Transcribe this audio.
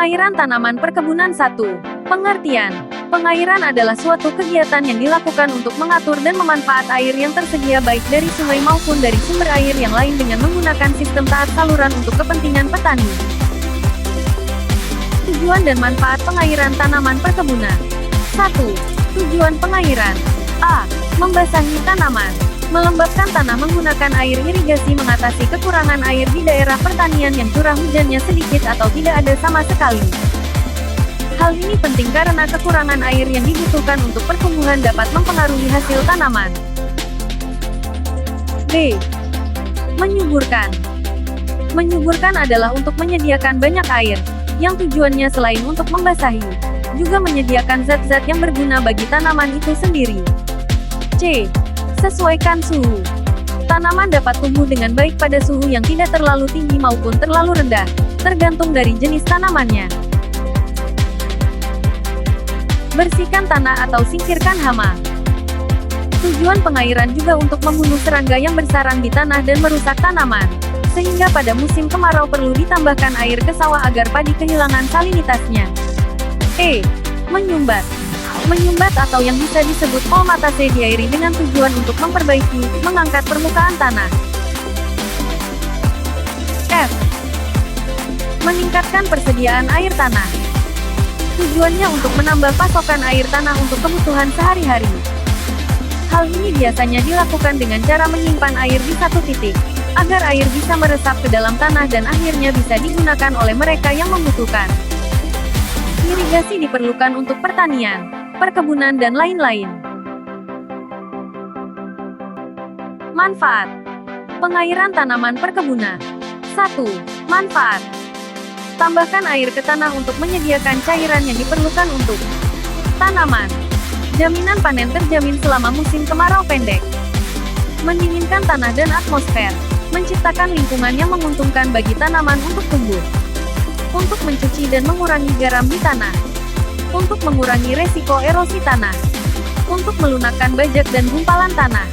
Pengairan tanaman perkebunan 1. Pengertian. Pengairan adalah suatu kegiatan yang dilakukan untuk mengatur dan memanfaat air yang tersedia baik dari sungai maupun dari sumber air yang lain dengan menggunakan sistem taat saluran untuk kepentingan petani. Tujuan dan manfaat pengairan tanaman perkebunan. 1. Tujuan pengairan. A. Membasahi tanaman. Melembabkan tanah menggunakan air irigasi mengatasi kekurangan air di daerah pertanian yang curah hujannya sedikit atau tidak ada sama sekali. Hal ini penting karena kekurangan air yang dibutuhkan untuk pertumbuhan dapat mempengaruhi hasil tanaman. B. Menyuburkan. Menyuburkan adalah untuk menyediakan banyak air, yang tujuannya selain untuk membasahi, juga menyediakan zat-zat yang berguna bagi tanaman itu sendiri. C. Sesuaikan suhu. Tanaman dapat tumbuh dengan baik pada suhu yang tidak terlalu tinggi maupun terlalu rendah, tergantung dari jenis tanamannya. Bersihkan tanah atau singkirkan hama. Tujuan pengairan juga untuk membunuh serangga yang bersarang di tanah dan merusak tanaman, sehingga pada musim kemarau perlu ditambahkan air ke sawah agar padi kehilangan salinitasnya. E. Menyumbat. Menyumbat atau yang bisa disebut polmatase diairi dengan tujuan untuk memperbaiki, mengangkat permukaan tanah. F. Meningkatkan persediaan air tanah. Tujuannya untuk menambah pasokan air tanah untuk kebutuhan sehari-hari. Hal ini biasanya dilakukan dengan cara menyimpan air di satu titik, agar air bisa meresap ke dalam tanah dan akhirnya bisa digunakan oleh mereka yang membutuhkan. Irigasi diperlukan untuk pertanian, perkebunan dan lain-lain. Manfaat. Pengairan tanaman perkebunan. 1. Manfaat. Tambahkan air ke tanah untuk menyediakan cairan yang diperlukan untuk tanaman. Jaminan panen terjamin selama musim kemarau pendek. Mendinginkan tanah dan atmosfer. Menciptakan lingkungan yang menguntungkan bagi tanaman untuk tumbuh. Untuk mencuci dan mengurangi garam di tanah. Untuk mengurangi resiko erosi tanah. Untuk melunakkan bajak dan gumpalan tanah.